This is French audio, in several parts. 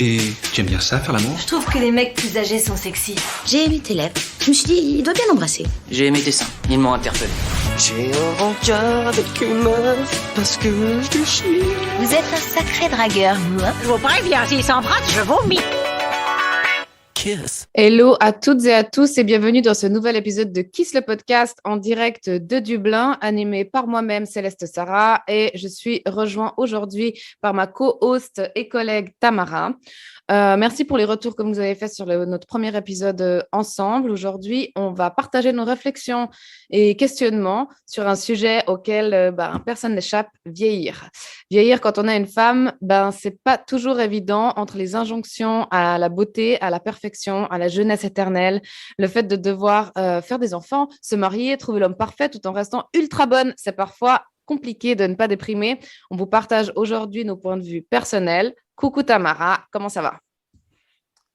Et tu aimes bien ça, faire l'amour? Je trouve que les mecs plus âgés sont sexy. J'ai aimé tes lèvres. Je me suis dit, il doit bien l'embrasser. J'ai aimé tes seins, ils m'ont interpellé. J'ai un rencard avec une meuf parce que je chie. Vous êtes un sacré dragueur, vous, hein? Je vous préviens, s'ils s'embrassent, je vomis. Kiss. Hello à toutes et à tous et bienvenue dans ce nouvel épisode de Kiss le podcast en direct de Dublin, animé par moi-même Céleste Sarah, et je suis rejointe aujourd'hui par ma co-host et collègue Tamara. Merci pour les retours que vous avez faits sur notre premier épisode ensemble. Aujourd'hui, on va partager nos réflexions et questionnements sur un sujet auquel personne n'échappe, vieillir. Vieillir quand on a une femme, c'est pas toujours évident entre les injonctions à la beauté, à la perfection, à la jeunesse éternelle, le fait de devoir faire des enfants, se marier, trouver l'homme parfait tout en restant ultra bonne. C'est parfois compliqué de ne pas déprimer. On vous partage aujourd'hui nos points de vue personnels. Coucou Tamara, comment ça va?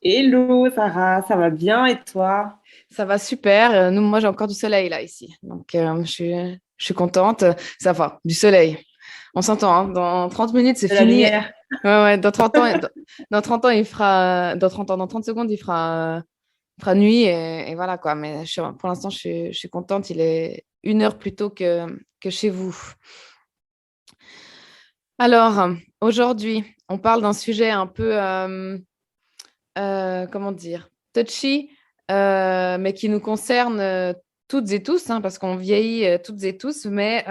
Hello Sarah, ça va bien et toi? Ça va super. Moi, j'ai encore du soleil là ici. Donc, je suis contente. Ça va, du soleil. On s'entend, hein. Dans 30 minutes, c'est fini. Ouais, dans 30 ans, dans 30 ans, il fera... Dans 30 ans, dans 30 secondes, il fera nuit et voilà quoi. Mais pour l'instant, je suis contente. Il est 1 heure plus tôt que chez vous. Alors, aujourd'hui, on parle d'un sujet un peu, comment dire, touchy, mais qui nous concerne toutes et tous, hein, parce qu'on vieillit toutes et tous, mais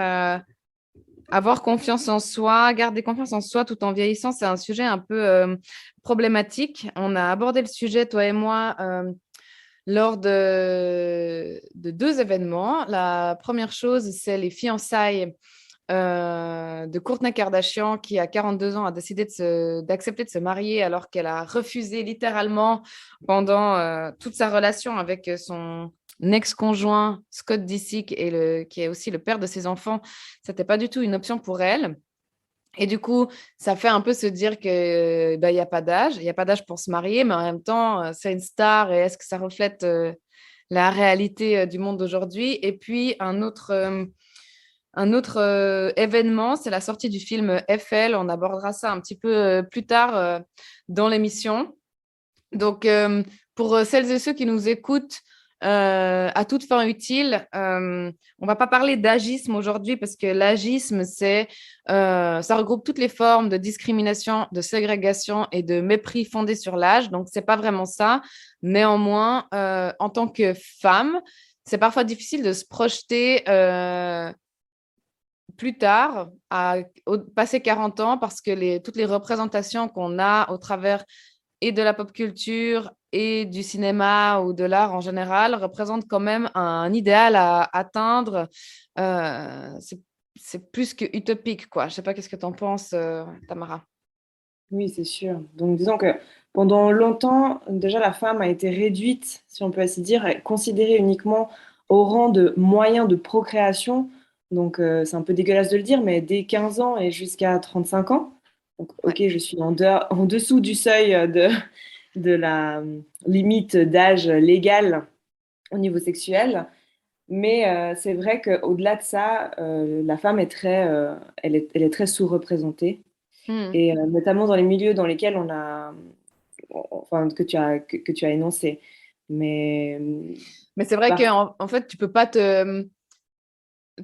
avoir confiance en soi, garder confiance en soi tout en vieillissant, c'est un sujet un peu problématique. On a abordé le sujet, toi et moi, lors de 2 événements. La première chose, c'est les fiançailles de Kourtney Kardashian qui, à 42 ans, a décidé d'accepter de se marier alors qu'elle a refusé littéralement pendant toute sa relation avec son ex-conjoint Scott Disick, qui est aussi le père de ses enfants. Ce n'était pas du tout une option pour elle. Et du coup, ça fait un peu se dire qu'il n'y a pas d'âge. Il n'y a pas d'âge pour se marier, mais en même temps, c'est une star. Et est-ce que ça reflète la réalité du monde d'aujourd'hui? Et puis, un autre événement, c'est la sortie du film Eiffel. On abordera ça un petit peu plus tard dans l'émission. Donc, pour celles et ceux qui nous écoutent, à toute fin utile, on ne va pas parler d'agisme aujourd'hui parce que l'agisme, ça regroupe toutes les formes de discrimination, de ségrégation et de mépris fondés sur l'âge. Donc, ce n'est pas vraiment ça. Néanmoins, en tant que femme, c'est parfois difficile de se projeter plus tard, passer 40 ans, parce que toutes les représentations qu'on a au travers et de la pop culture et du cinéma ou de l'art en général représentent quand même un idéal à atteindre. C'est plus que utopique, quoi. Je ne sais pas, qu'est-ce que tu en penses, Tamara? Oui, c'est sûr. Donc disons que pendant longtemps, déjà la femme a été réduite, si on peut ainsi dire, considérée uniquement au rang de moyen de procréation. Donc c'est un peu dégueulasse de le dire, mais dès 15 ans et jusqu'à 35 ans. Donc ok, je suis en dessous du seuil de la limite d'âge légal au niveau sexuel. Mais c'est vrai qu'au-delà de ça, la femme est elle est très sous-représentée. Et notamment dans les milieux dans lesquels enfin, que tu as énoncé. Mais c'est vrai qu'en fait,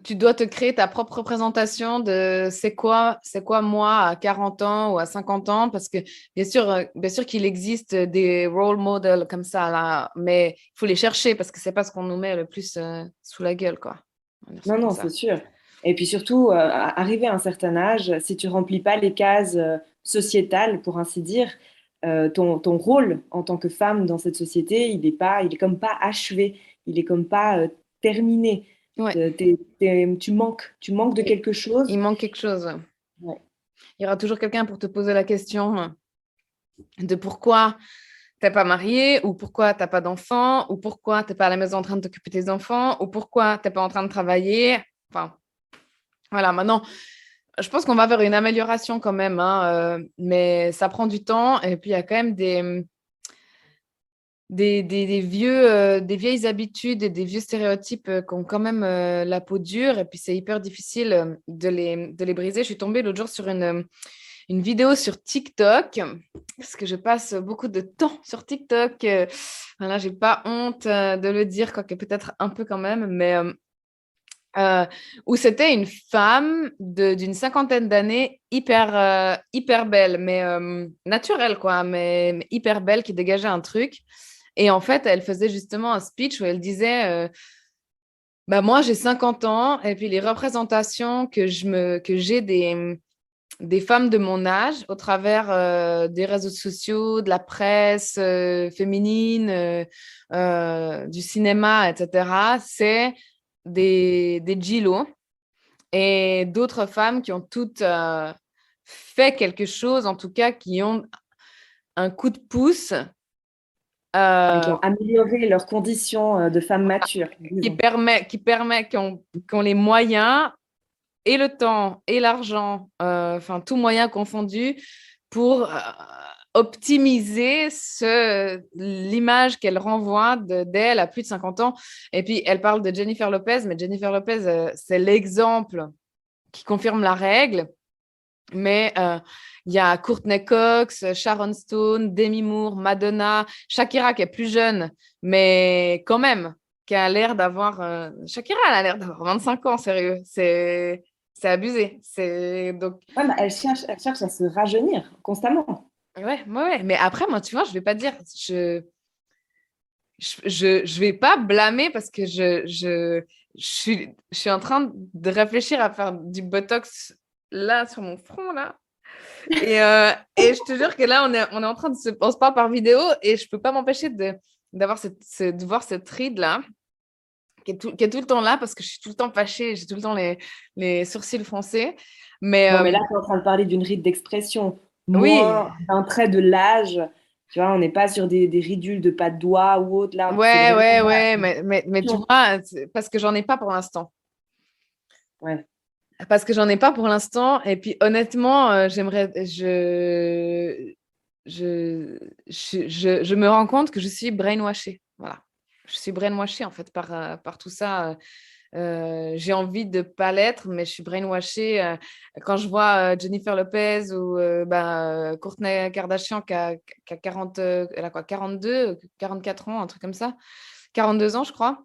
tu dois te créer ta propre représentation de c'est quoi moi à 40 ans ou à 50 ans, parce que bien sûr qu'il existe des role models comme ça, là, mais il faut les chercher parce que c'est pas ce qu'on nous met le plus sous la gueule, quoi. Non, c'est sûr. Et puis surtout, arrivé à un certain âge, si tu remplis pas les cases sociétales, pour ainsi dire, ton rôle en tant que femme dans cette société, il est comme pas achevé, il est comme pas terminé. Ouais. Tu manques de quelque chose. Il manque quelque chose. Ouais. Il y aura toujours quelqu'un pour te poser la question de pourquoi tu n'es pas mariée, ou pourquoi tu n'as pas d'enfants, ou pourquoi tu n'es pas à la maison en train de t'occuper de tes enfants, ou pourquoi tu n'es pas en train de travailler. Enfin, voilà, maintenant, je pense qu'on va vers une amélioration quand même, hein, mais ça prend du temps. Et puis, il y a quand même des vieilles habitudes et des vieux stéréotypes qui ont quand même la peau dure. Et puis, c'est hyper difficile de les briser. Je suis tombée l'autre jour sur une vidéo sur TikTok, parce que je passe beaucoup de temps sur TikTok. Là, j'ai pas honte de le dire, quoique peut-être un peu quand même, mais où c'était une femme d'une cinquantaine d'années, hyper belle, mais naturelle, quoi, mais hyper belle, qui dégageait un truc. Et en fait, elle faisait justement un speech où elle disait bah, moi, j'ai 50 ans, et puis les représentations que j'ai des femmes de mon âge au travers des réseaux sociaux, de la presse féminine, du cinéma, etc., c'est des Gillo et d'autres femmes qui ont toutes fait quelque chose, en tout cas, qui ont un coup de pouce Et qui ont amélioré leurs conditions de femmes matures. qui ont les moyens et le temps et l'argent, enfin tout moyen confondu, pour optimiser l'image qu'elle renvoie d'elle à plus de 50 ans. Et puis, elle parle de Jennifer Lopez, mais Jennifer Lopez, c'est l'exemple qui confirme la règle. Mais il y a Courtney Cox, Sharon Stone, Demi Moore, Madonna, Shakira qui est plus jeune, mais quand même, qui a l'air d'avoir... Shakira, elle a l'air d'avoir 25 ans, sérieux. C'est abusé. Donc... Ouais, mais elle cherche à se rajeunir constamment. Ouais. Mais après, moi, tu vois, je vais pas dire... Je vais pas blâmer parce que je suis en train de réfléchir à faire du Botox là, sur mon front, là. Et je te jure que là, on est en train on se parle par vidéo et je peux pas m'empêcher de voir cette ride-là qui est tout le temps là parce que je suis tout le temps fâchée, j'ai tout le temps les sourcils froncés. Mais, Non, mais là, tu es en train de parler d'une ride d'expression, oui. moins d'un trait de l'âge. Tu vois, on n'est pas sur des ridules de pas de doigts ou autre. Là, Ouais, mais tu vois, parce que j'en ai pas pour l'instant. Ouais. Parce que j'en ai pas pour l'instant. Et puis, honnêtement, j'aimerais... Je me rends compte que je suis brainwashée. Voilà. Je suis brainwashée, en fait, par tout ça. J'ai envie de ne pas l'être, mais je suis brainwashée. Quand je vois Jennifer Lopez ou Kourtney Kardashian qui a 40, elle a quoi, 42, 44 ans, un truc comme ça. 42 ans, je crois.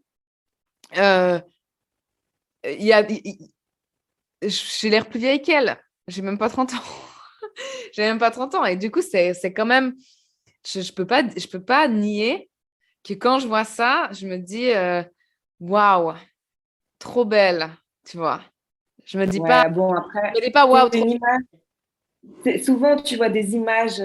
J'ai l'air plus vieille qu'elle. J'ai même pas 30 ans. J'ai même pas 30 ans. Et du coup, c'est quand même... Je peux pas nier que quand je vois ça, je me dis waouh, trop belle, tu vois. Je me dis pas... Bon, après, je me dis pas waouh, c'est trop... une image. Souvent, tu vois des images,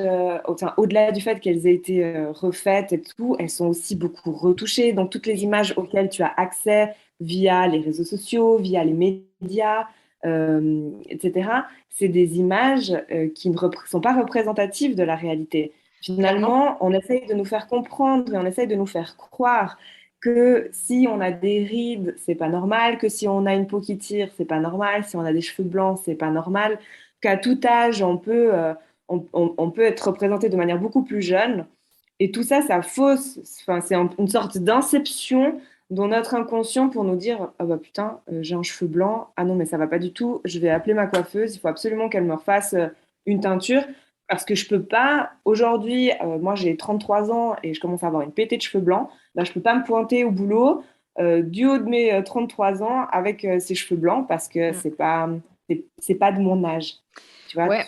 au-delà du fait qu'elles aient été refaites et tout, elles sont aussi beaucoup retouchées. Donc, toutes les images auxquelles tu as accès via les réseaux sociaux, via les médias, etc., c'est des images qui ne sont pas représentatives de la réalité. Finalement, on essaye de nous faire comprendre et on essaye de nous faire croire que si on a des rides, c'est pas normal, que si on a une peau qui tire, c'est pas normal, si on a des cheveux blancs, c'est pas normal, qu'à tout âge, on peut être représenté de manière beaucoup plus jeune. Et tout ça, ça fausse, enfin, c'est une sorte d'inception dans notre inconscient pour nous dire ah bah putain, j'ai un cheveu blanc, ah non, mais ça va pas du tout, je vais appeler ma coiffeuse, il faut absolument qu'elle me refasse une teinture. Parce que je peux pas, aujourd'hui, moi j'ai 33 ans et je commence à avoir une pétée de cheveux blancs, bah, je peux pas me pointer au boulot du haut de mes 33 ans avec ces cheveux blancs parce que c'est pas de mon âge. Tu vois, Ouais.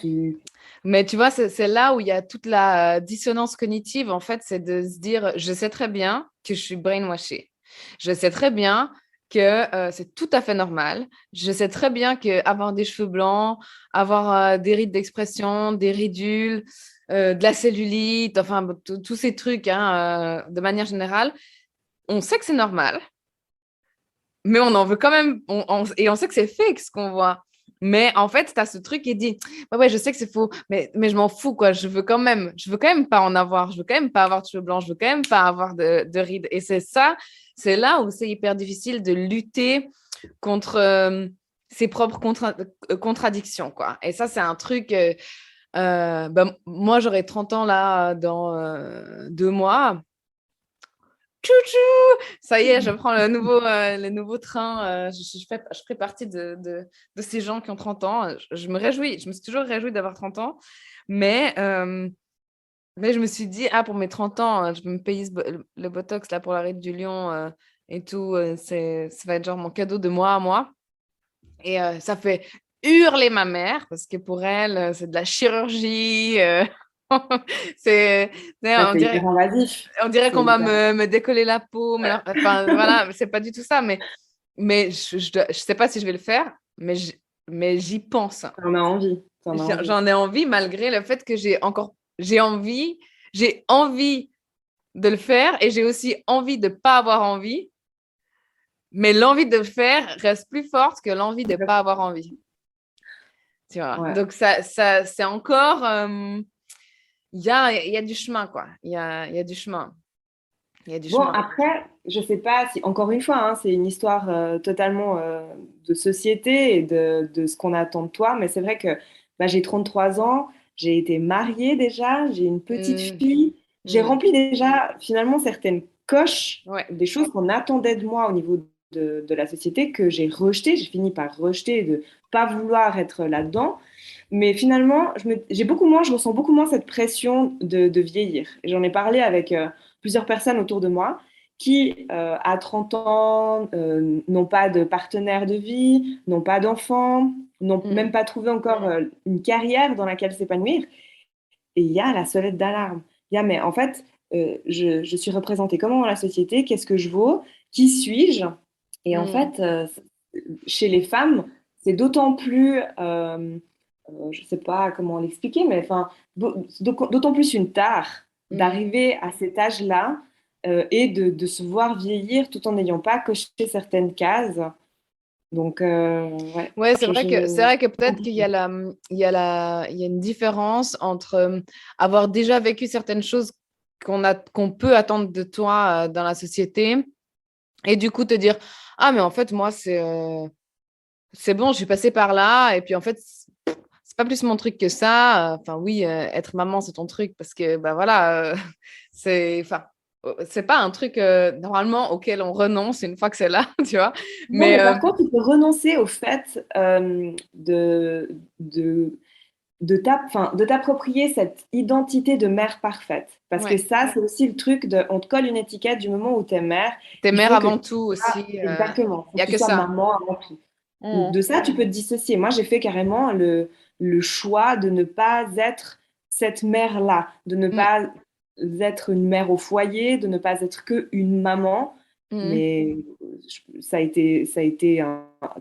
Mais tu vois, c'est là où il y a toute la dissonance cognitive, en fait, c'est de se dire, je sais très bien que je suis brainwashée. Je sais très bien que c'est tout à fait normal. Je sais très bien qu'avoir des cheveux blancs, avoir des rides d'expression, des ridules, de la cellulite, enfin, tous ces trucs, hein, de manière générale, on sait que c'est normal, mais on en veut quand même, et on sait que c'est fake ce qu'on voit. Mais en fait, tu as ce truc qui dit ouais, je sais que c'est faux, mais je m'en fous, quoi. Je veux quand même pas en avoir. Je veux quand même pas avoir de cheveux blancs. Je veux quand même pas avoir de rides. Et c'est là où c'est hyper difficile de lutter contre ses propres contradictions, quoi. Et ça, c'est un truc. Moi, j'aurai 30 ans là dans 2 mois. Tchou-tchou! Ça y est, je prends le nouveau train. Je fais partie de ces gens qui ont 30 ans. Je me réjouis. Je me suis toujours réjouie d'avoir 30 ans. Mais je me suis dit, pour mes 30 ans, je vais me payer le Botox là, pour la ride du lion et tout. Ça va être genre mon cadeau de moi à moi. Et ça fait hurler ma mère parce que pour elle, c'est de la chirurgie. C'est, Ouais, on c'est dirait, hyper invasif. on dirait C'est qu'on va hyper- me décoller la peau. Enfin, voilà, c'est pas du tout ça. Mais je sais pas si je vais le faire, mais j'y pense. T'en as envie. T'en as envie. J'en ai envie malgré le fait que j'ai envie de le faire et j'ai aussi envie de pas avoir envie. Mais l'envie de le faire reste plus forte que l'envie de pas avoir envie. Tu vois. Ouais. Donc, ça c'est encore. Il y a du chemin, quoi. Il y a du chemin. Il y a du Bon, chemin. après, je sais pas si, encore une fois, hein, c'est une histoire totalement de société et de ce qu'on attend de toi, mais c'est vrai que j'ai 33 ans, j'ai été mariée déjà, j'ai une petite fille, j'ai rempli déjà finalement certaines coches, Ouais. des choses qu'on attendait de moi au niveau de la société que j'ai rejetées, j'ai fini par rejeter, et de pas vouloir être là-dedans. Mais finalement, je ressens beaucoup moins cette pression de vieillir. Et j'en ai parlé avec plusieurs personnes autour de moi qui, à 30 ans, n'ont pas de partenaire de vie, n'ont pas d'enfants, n'ont même pas trouvé encore une carrière dans laquelle s'épanouir. Et il y a la sonnette d'alarme. Il y a, mais en fait, je suis représentée comment dans la société? Qu'est-ce que je vaux? Qui suis-je? Et en fait, chez les femmes, c'est d'autant plus, je ne sais pas comment l'expliquer, mais enfin, d'autant plus une tare d'arriver à cet âge-là et de se voir vieillir tout en n'ayant pas coché certaines cases. Donc, ouais. Ouais, c'est vrai que peut-être qu'il y a il y a une différence entre avoir déjà vécu certaines choses qu'on peut attendre de toi dans la société et du coup te dire, ah, mais en fait, moi, c'est bon, je suis passée par là et puis en fait, c'est pas plus mon truc que ça. Enfin, oui, être maman, c'est ton truc parce que, bah voilà, enfin, c'est pas un truc normalement auquel on renonce une fois que c'est là, tu vois. Non, mais par contre, tu peux renoncer au fait de t'approprier cette identité de mère parfaite. Parce que ça, c'est aussi le truc on te colle une étiquette du moment où t'es mère. T'es Il mère faut que avant tout aussi. exactement. Il y a que que tu sois ça. maman avant tout. De ça, tu peux te dissocier. Moi, j'ai fait carrément le choix de ne pas être cette mère-là, de ne pas être une mère au foyer, de ne pas être que une maman. Mais ça a été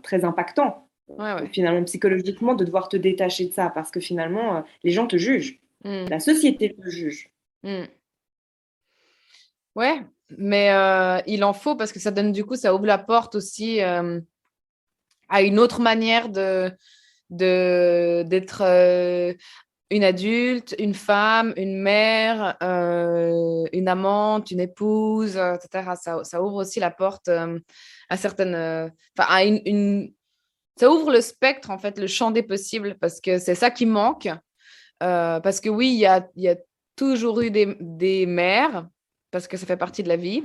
très impactant, finalement, psychologiquement, de devoir te détacher de ça, parce que finalement, les gens te jugent. La société te juge. Ouais, mais il en faut parce que ça donne du coup, ça ouvre la porte aussi à une autre manière d'être une adulte, une femme, une mère, une amante, une épouse, etc. Ça ouvre aussi la porte à certaines, à ça ouvre le spectre en fait, le champ des possibles parce que c'est ça qui manque. Parce que oui, il y a toujours eu des mères parce que ça fait partie de la vie.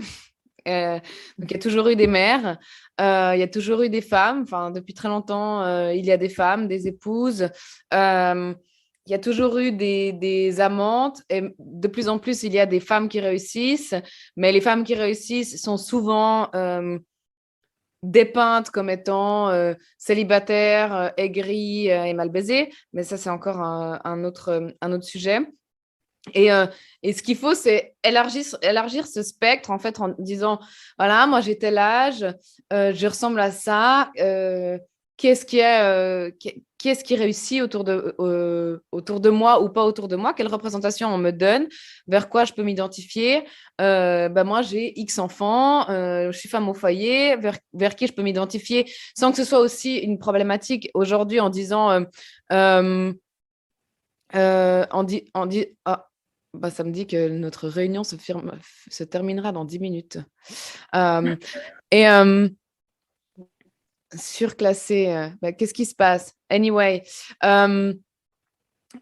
Donc, il y a toujours eu des mères, il y a toujours eu des femmes. Enfin, depuis très longtemps, il y a des femmes, des épouses. Il y a toujours eu des amantes. Et de plus en plus, il y a des femmes qui réussissent. Mais les femmes qui réussissent sont souvent dépeintes comme étant célibataires, aigries et mal baisées. Mais ça, c'est encore un autre sujet. Et ce qu'il faut, c'est élargir ce spectre, en fait, en disant, voilà, moi, j'ai tel âge, je ressemble à ça, qu'est-ce qui réussit autour de moi ou pas autour de moi, quelle représentation on me donne, vers quoi je peux m'identifier. Moi, j'ai X enfants, je suis femme au foyer, vers qui je peux m'identifier, sans que ce soit aussi une problématique aujourd'hui en disant... ça me dit que notre réunion se terminera dans 10 minutes. Surclassé, qu'est-ce qui se passe? Anyway, c'est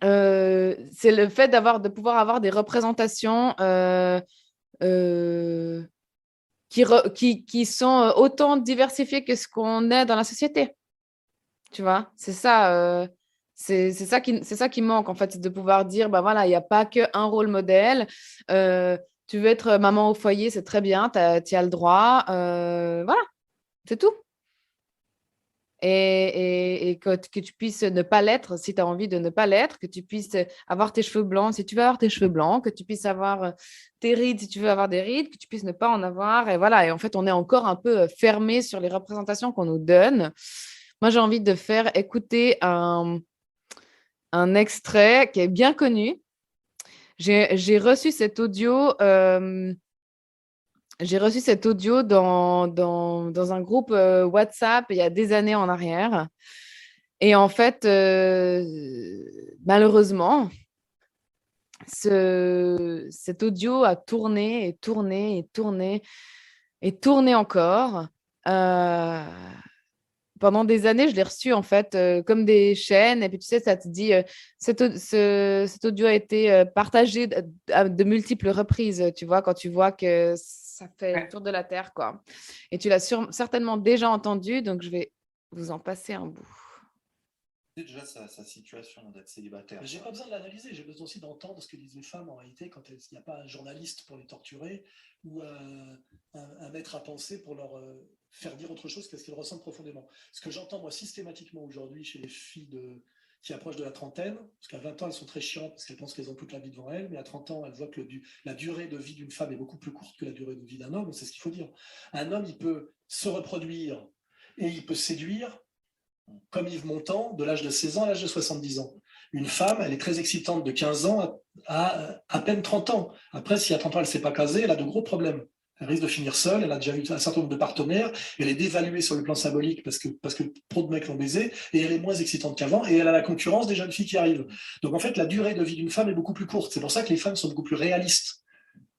le fait de pouvoir avoir des représentations qui sont autant diversifiés que ce qu'on est dans la société. Tu vois, c'est ça. C'est ça qui manque, en fait, c'est de pouvoir dire, bah voilà, il n'y a pas qu'un rôle modèle. Tu veux être maman au foyer, c'est très bien, tu as le droit. Voilà, c'est tout. Et que tu puisses ne pas l'être si tu as envie de ne pas l'être, que tu puisses avoir tes cheveux blancs si tu veux avoir tes cheveux blancs, que tu puisses avoir tes rides si tu veux avoir des rides, que tu puisses ne pas en avoir. Et voilà, et en fait, on est encore un peu fermé sur les représentations qu'on nous donne. Moi, j'ai envie de faire écouter un extrait qui est bien connu. J'ai reçu cet audio. J'ai reçu cet audio dans un groupe WhatsApp il y a des années en arrière. Et en fait, malheureusement, cet audio a tourné et tourné et tourné et tourné encore. Pendant des années, je l'ai reçu en fait comme des chaînes. Et puis tu sais, ça te dit, cet audio a été partagé de multiples reprises, tu vois, quand tu vois que ça fait le tour de la Terre, quoi. Et tu l'as certainement déjà entendu, donc je vais vous en passer un bout. Déjà sa situation d'être célibataire. J'ai pas besoin de l'analyser, j'ai besoin aussi d'entendre ce que disent les femmes en réalité quand il n'y a pas un journaliste pour les torturer ou un maître à penser pour leur faire dire autre chose qu'est-ce qu'elles ressentent profondément. Ce que j'entends moi systématiquement aujourd'hui chez les filles qui approchent de la trentaine, parce qu'à 20 ans elles sont très chiantes parce qu'elles pensent qu'elles ont toute la vie devant elles, mais à 30 ans elles voient que la durée de vie d'une femme est beaucoup plus courte que la durée de vie d'un homme, c'est ce qu'il faut dire. Un homme il peut se reproduire et il peut séduire comme Yves Montand, de l'âge de 16 ans à l'âge de 70 ans. Une femme, elle est très excitante de 15 ans à peine 30 ans. Après, si à 30 ans, elle ne s'est pas casée, elle a de gros problèmes. Elle risque de finir seule, elle a déjà eu un certain nombre de partenaires, elle est dévaluée sur le plan symbolique parce que trop de mecs l'ont baisée, et elle est moins excitante qu'avant, et elle a la concurrence des jeunes filles qui arrivent. Donc en fait, la durée de vie d'une femme est beaucoup plus courte. C'est pour ça que les femmes sont beaucoup plus réalistes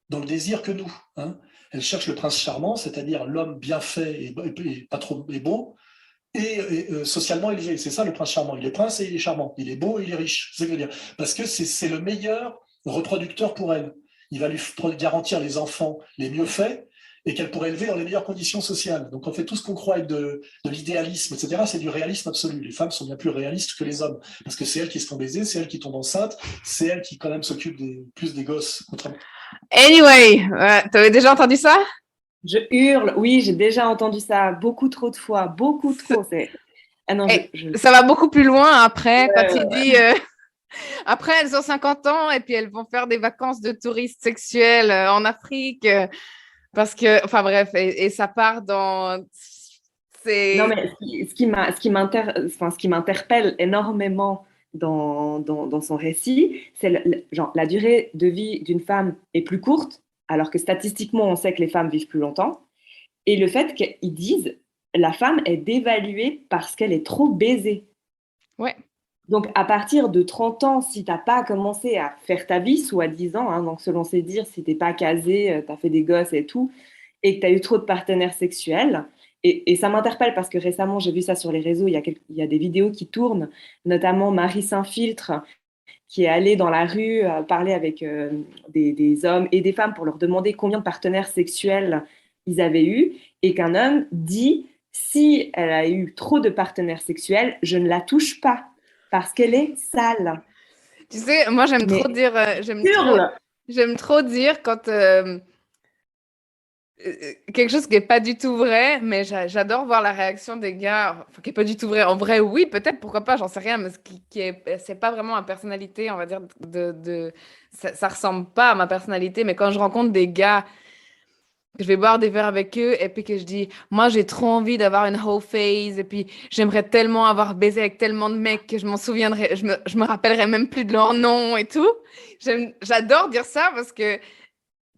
dans le désir que nous. Elles cherchent le prince charmant, c'est-à-dire l'homme bien fait et pas trop et beau, et socialement élevé. C'est ça le prince charmant. Il est prince et il est charmant. Il est beau et il est riche. C'est ce que je veux dire. Parce que c'est le meilleur reproducteur pour elle. Il va lui garantir les enfants les mieux faits et qu'elle pourrait élever dans les meilleures conditions sociales. Donc en fait, tout ce qu'on croit être de l'idéalisme, etc., c'est du réalisme absolu. Les femmes sont bien plus réalistes que les hommes. Parce que c'est elles qui se font baiser, c'est elles qui tombent enceintes, c'est elles qui quand même s'occupent plus des gosses. Anyway, t'avais déjà entendu ça? Je hurle, oui, j'ai déjà entendu ça beaucoup trop de fois, beaucoup trop. Ah non, ça va beaucoup plus loin après, quand il dit après elles ont 50 ans et puis elles vont faire des vacances de touristes sexuels en Afrique parce que, enfin bref, et ça part dans... Non, mais ce qui m'interpelle énormément dans son récit, c'est genre, la durée de vie d'une femme est plus courte, alors que statistiquement, on sait que les femmes vivent plus longtemps. Et le fait qu'ils disent la femme est dévaluée parce qu'elle est trop baisée. Ouais. Donc, à partir de 30 ans, si tu n'as pas commencé à faire ta vie, soi-disant, donc selon ses dires, si tu n'es pas casé, tu as fait des gosses et tout, et que tu as eu trop de partenaires sexuels, et ça m'interpelle parce que récemment, j'ai vu ça sur les réseaux, il y a des vidéos qui tournent, notamment Marie Saint-Filtre, qui est allée dans la rue parler avec des hommes et des femmes pour leur demander combien de partenaires sexuels ils avaient eu, et qu'un homme dit « si elle a eu trop de partenaires sexuels, je ne la touche pas, parce qu'elle est sale ». Tu sais, moi j'aime trop dire... j'aime trop dire quand... quelque chose qui n'est pas du tout vrai, mais j'adore voir la réaction des gars, enfin, qui n'est pas du tout vrai. En vrai, oui, peut-être, pourquoi pas, j'en sais rien, mais c'est pas vraiment ma personnalité, on va dire, ça ressemble pas à ma personnalité, mais quand je rencontre des gars, que je vais boire des verres avec eux, et puis que je dis, moi, j'ai trop envie d'avoir une whole phase, et puis j'aimerais tellement avoir baisé avec tellement de mecs que je m'en souviendrai, je me rappellerai même plus de leur nom et tout. J'adore dire ça parce que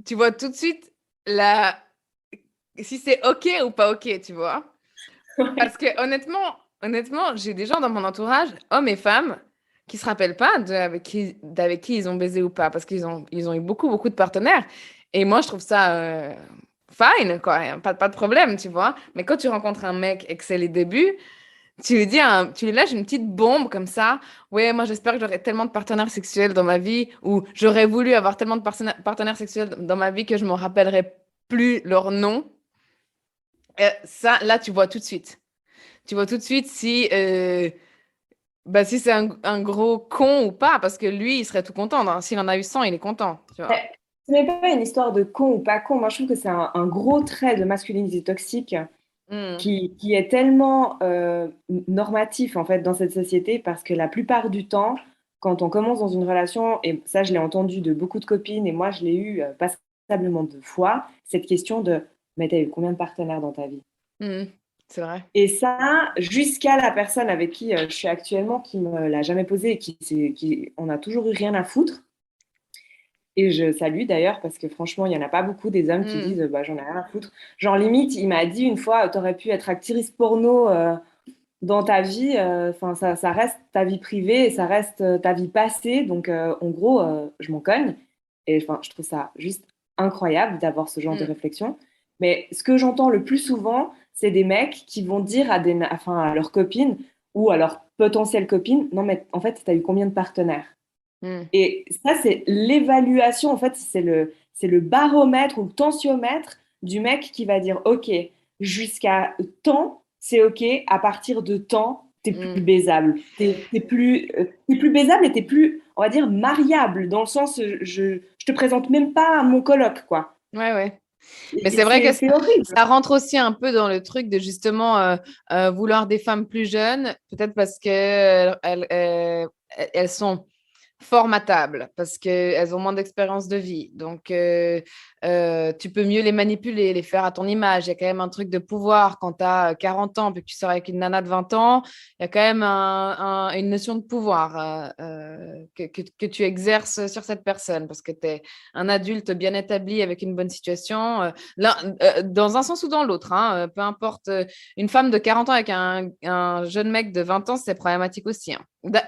tu vois tout de suite si c'est OK ou pas OK, tu vois. Parce que honnêtement, j'ai des gens dans mon entourage, hommes et femmes, qui se rappellent pas avec qui ils ont baisé ou pas, parce qu'ils ont eu beaucoup de partenaires. Et moi, je trouve ça fine, quoi, pas de problème, tu vois. Mais quand tu rencontres un mec et que c'est les débuts, tu lui lâches une petite bombe comme ça. Ouais, moi, j'espère que j'aurai tellement de partenaires sexuels dans ma vie, ou j'aurais voulu avoir tellement de partenaires sexuels dans ma vie que je ne me rappellerai plus leur nom. Ça, là, tu vois tout de suite. Tu vois tout de suite si c'est un gros con ou pas, parce que lui, il serait tout content. S'il en a eu 100, il est content. Tu vois. Ce n'est pas une histoire de con ou pas con. Moi, je trouve que c'est un gros trait de masculinité toxique Mm. qui est tellement normatif en fait dans cette société parce que la plupart du temps, quand on commence dans une relation, et ça je l'ai entendu de beaucoup de copines et moi je l'ai eu passablement de fois, cette question de mais t'as eu combien de partenaires dans ta vie? Mm. C'est vrai. Et ça, jusqu'à la personne avec qui je suis actuellement, qui me l'a jamais posé et on a toujours eu rien à foutre. Et je salue d'ailleurs parce que franchement, il n'y en a pas beaucoup des hommes qui Mm. disent bah, j'en ai rien à foutre. Genre, limite, il m'a dit une fois t'aurais pu être actrice porno dans ta vie. Enfin, ça reste ta vie privée et ça reste ta vie passée. Donc, en gros, je m'en cogne. Et enfin, je trouve ça juste incroyable d'avoir ce genre de Mm. réflexion. Mais ce que j'entends le plus souvent, c'est des mecs qui vont dire à leurs copines ou à leurs potentielles copines non, mais en fait, tu as eu combien de partenaires? Mm. Et ça, c'est l'évaluation, en fait, c'est le baromètre ou le tensiomètre du mec qui va dire, OK, jusqu'à temps, c'est OK, à partir de temps, t'es plus baisable. T'es plus baisable et t'es plus, on va dire, mariable, dans le sens, je te présente même pas à mon coloc, quoi. Ouais, ouais. Mais Et c'est vrai que c'est horrible. ça rentre aussi un peu dans le truc de justement vouloir des femmes plus jeunes, peut-être parce que elles sont formatables, parce qu'elles ont moins d'expérience de vie. Donc, tu peux mieux les manipuler, les faire à ton image. Il y a quand même un truc de pouvoir quand tu as 40 ans puis que tu sors avec une nana de 20 ans. Il y a quand même une notion de pouvoir que tu exerces sur cette personne parce que tu es un adulte bien établi avec une bonne situation. Dans un sens ou dans l'autre, hein, peu importe. Une femme de 40 ans avec un jeune mec de 20 ans, c'est problématique aussi. Hein.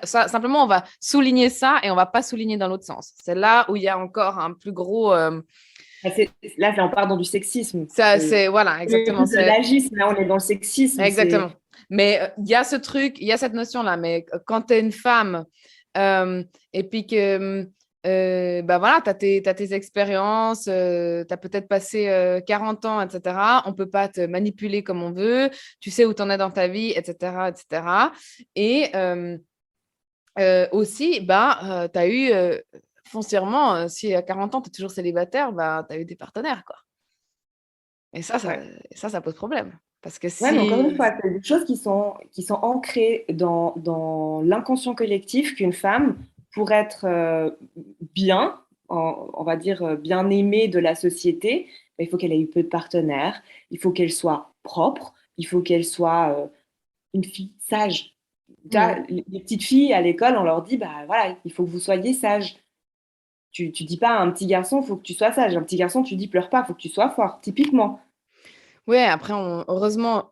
Simplement, on va souligner ça et on va pas souligner dans l'autre sens. C'est là où il y a encore un plus gros. Là, on part dans du sexisme. Voilà, exactement. C'est l'agisme, là, on est dans le sexisme. Exactement. Mais il y a ce truc, il y a cette notion-là. Mais quand tu es une femme et puis que bah voilà, tu as tes expériences, tu as peut-être passé 40 ans, etc. On ne peut pas te manipuler comme on veut. Tu sais où tu en es dans ta vie, etc. etc. Et aussi, tu as eu foncièrement, si à 40 ans, tu es toujours célibataire, tu as eu des partenaires, quoi. Et ça pose problème. Parce que Ouais, mais encore une si... fois, c'est des choses qui sont ancrées dans l'inconscient collectif qu'une femme, pour être bien, on va dire bien aimée de la société, il faut qu'elle ait eu peu de partenaires, il faut qu'elle soit propre, il faut qu'elle soit une fille sage. Les petites filles à l'école, on leur dit, bah voilà, il faut que vous soyez sage. Tu dis pas à un petit garçon, il faut que tu sois sage. Un petit garçon, tu dis, pleure pas, il faut que tu sois fort, typiquement. Ouais, après, heureusement,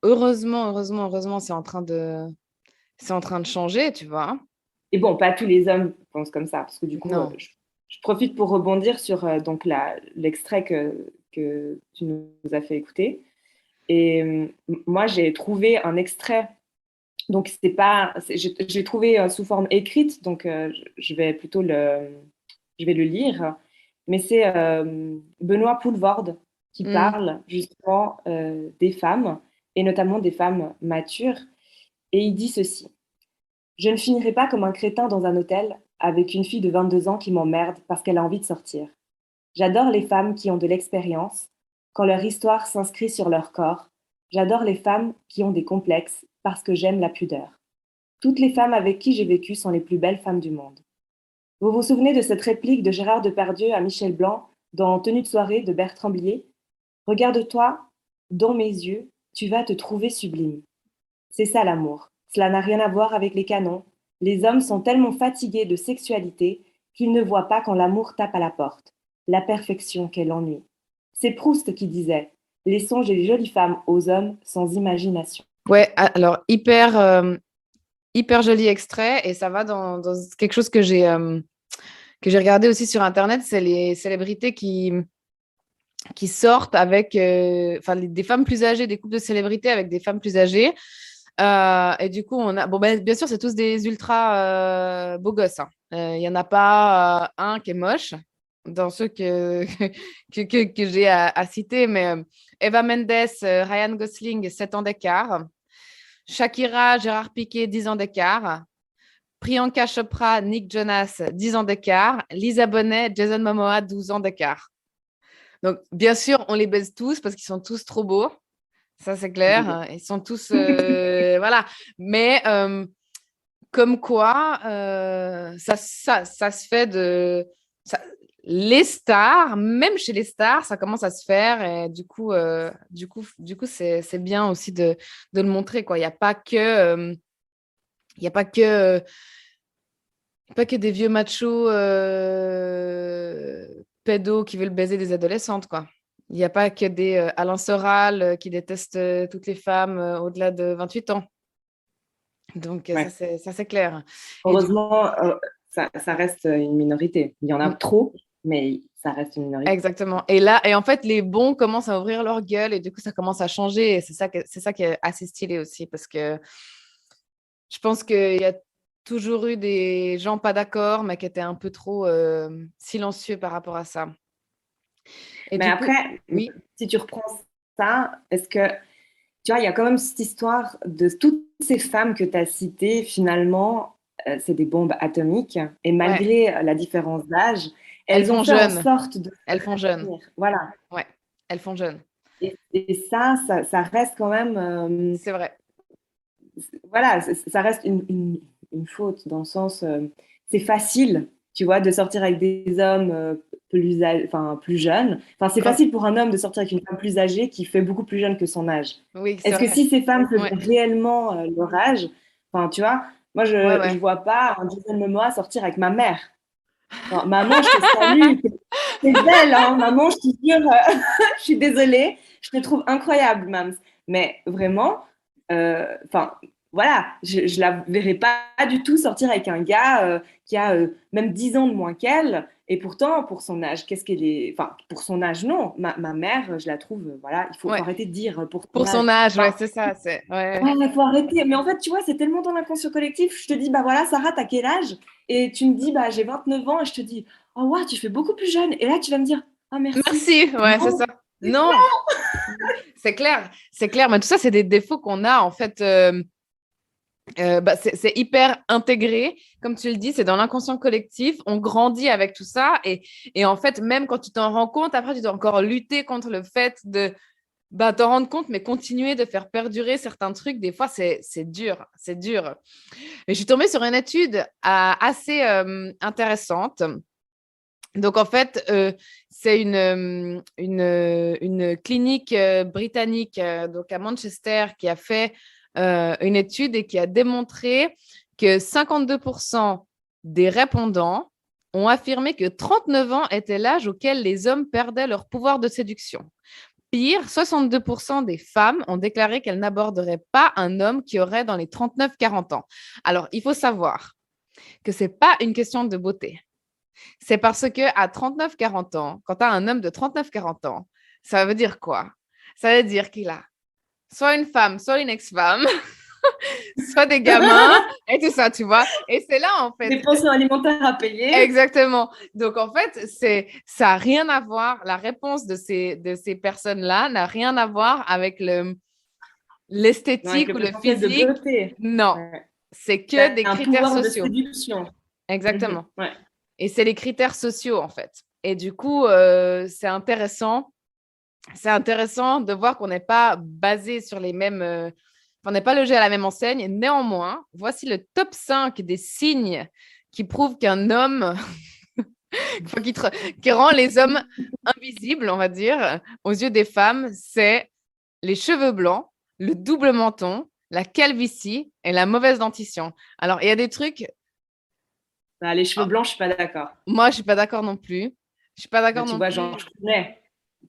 c'est en train de changer, tu vois. Et bon, pas tous les hommes pensent comme ça, parce que du coup, Non. je profite pour rebondir sur donc l'extrait que tu nous as fait écouter. Et moi, j'ai trouvé un extrait. Donc, j'ai trouvé sous forme écrite, donc je vais le lire. Mais c'est Benoît Poelvoorde qui parle justement des femmes, et notamment des femmes matures. Et il dit ceci. Je ne finirai pas comme un crétin dans un hôtel avec une fille de 22 ans qui m'emmerde parce qu'elle a envie de sortir. J'adore les femmes qui ont de l'expérience, quand leur histoire s'inscrit sur leur corps. J'adore les femmes qui ont des complexes parce que j'aime la pudeur. Toutes les femmes avec qui j'ai vécu sont les plus belles femmes du monde. Vous vous souvenez de cette réplique de Gérard Depardieu à Michel Blanc dans Tenue de soirée de Bertrand Blier? Regarde-toi dans mes yeux, tu vas te trouver sublime. C'est ça l'amour. Cela n'a rien à voir avec les canons. Les hommes sont tellement fatigués de sexualité qu'ils ne voient pas quand l'amour tape à la porte. La perfection qu'est l'ennui. C'est Proust qui disait « Laissons les jolies femmes aux hommes sans imagination ». Ouais, alors hyper joli extrait et ça va dans quelque chose que j'ai regardé aussi sur Internet, c'est les célébrités qui sortent avec des femmes plus âgées, des couples de célébrités avec des femmes plus âgées. Et du coup, on a bien sûr, c'est tous des ultra beaux gosses. Il n'y en a pas un qui est moche. dans ceux que j'ai à citer, mais Eva Mendes, Ryan Gosling, 7 ans d'écart. Shakira, Gérard Piqué, 10 ans d'écart. Priyanka Chopra, Nick Jonas, 10 ans d'écart. Lisa Bonet, Jason Momoa, 12 ans d'écart. Donc, bien sûr, on les baise tous parce qu'ils sont tous trop beaux. Ça, c'est clair. Ils sont tous... voilà. Mais comme quoi, ça se fait de... les stars, même chez les stars, ça commence à se faire. Et du coup, c'est bien aussi de le montrer, quoi. Il n'y a pas que... Il n'y a pas que des vieux machos pédos qui veulent baiser des adolescentes, quoi. Il n'y a pas que des Alain Soral qui détestent toutes les femmes au-delà de 28 ans. Donc, ça, c'est clair. Heureusement, ça reste une minorité. Il y en a trop, mais ça reste une minorité. Exactement. Et en fait, les bons commencent à ouvrir leur gueule et du coup, ça commence à changer. Et c'est ça qui est assez stylé aussi parce que je pense qu'il y a toujours eu des gens pas d'accord, mais qui étaient un peu trop silencieux par rapport à ça. Et mais après, oui. Si tu reprends ça, est-ce que, tu vois, il y a quand même cette histoire de toutes ces femmes que tu as citées, finalement, c'est des bombes atomiques. Et malgré la différence d'âge, elles ont fait en sorte de... Elles font jeunes. Voilà. Ouais, elles font jeunes. Et ça reste quand même... c'est vrai. Voilà, ça reste une faute dans le sens... c'est facile, tu vois, de sortir avec des hommes plus jeunes. Enfin, c'est facile pour un homme de sortir avec une femme plus âgée qui fait beaucoup plus jeune que son âge. Oui, est-ce que si ces femmes faisaient réellement leur âge, enfin, tu vois, moi, je vois pas un Jason Momoa sortir avec ma mère. Enfin, maman, je te salue, c'est belle, hein, maman, je te jure, je suis désolée, je te trouve incroyable, Mams. Mais vraiment, enfin... voilà, je la verrais pas du tout sortir avec un gars qui a même 10 ans de moins qu'elle. Et pourtant, pour son âge, qu'est-ce qu'elle est... Enfin, pour son âge, non. Ma mère, je la trouve... voilà, il faut arrêter de dire pour son âge. Ouais, c'est ça. Il faut arrêter. Mais en fait, tu vois, c'est tellement dans l'inconscient collectif. Je te dis, bah voilà, Sarah, t'as quel âge? Et tu me dis, bah j'ai 29 ans. Et je te dis, oh ouais, tu fais beaucoup plus jeune. Et là, tu vas me dire, ah merci. Merci, ouais, c'est ça. Non, c'est clair. C'est clair. Mais tout ça, c'est des défauts qu'on a, en fait... c'est hyper intégré, comme tu le dis, c'est dans l'inconscient collectif, on grandit avec tout ça et en fait, même quand tu t'en rends compte, après tu dois encore lutter contre le fait de t'en rendre compte, mais continuer de faire perdurer certains trucs, des fois c'est dur. Mais je suis tombée sur une étude assez intéressante. Donc en fait, c'est une clinique britannique donc à Manchester qui a fait une étude et qui a démontré que 52% des répondants ont affirmé que 39 ans était l'âge auquel les hommes perdaient leur pouvoir de séduction. Pire, 62% des femmes ont déclaré qu'elles n'aborderaient pas un homme qui aurait dans les 39-40 ans. Alors, il faut savoir que ce n'est pas une question de beauté. C'est parce qu'à 39-40 ans, quand tu as un homme de 39-40 ans, ça veut dire quoi? Ça veut dire qu'il a soit une femme, soit une ex-femme, soit des gamins, et tout ça, tu vois. Et c'est là, en fait... des pensions alimentaires à payer. Exactement. Donc, en fait, ça n'a rien à voir, la réponse de ces personnes-là n'a rien à voir avec l'esthétique ou le physique. De beauté. Non, c'est que des critères sociaux. De séduction. Exactement. Ouais. Et c'est les critères sociaux, en fait. Et du coup, c'est intéressant. C'est intéressant de voir qu'on n'est pas basé sur les mêmes... on n'est pas logé à la même enseigne. Néanmoins, voici le top 5 des signes qui prouvent qu'un homme... qui rend les hommes invisibles, on va dire, aux yeux des femmes, c'est les cheveux blancs, le double menton, la calvitie et la mauvaise dentition. Alors, il y a des trucs... les cheveux blancs, je ne suis pas d'accord. Moi, je ne suis pas d'accord non plus. Je suis pas d'accord non plus.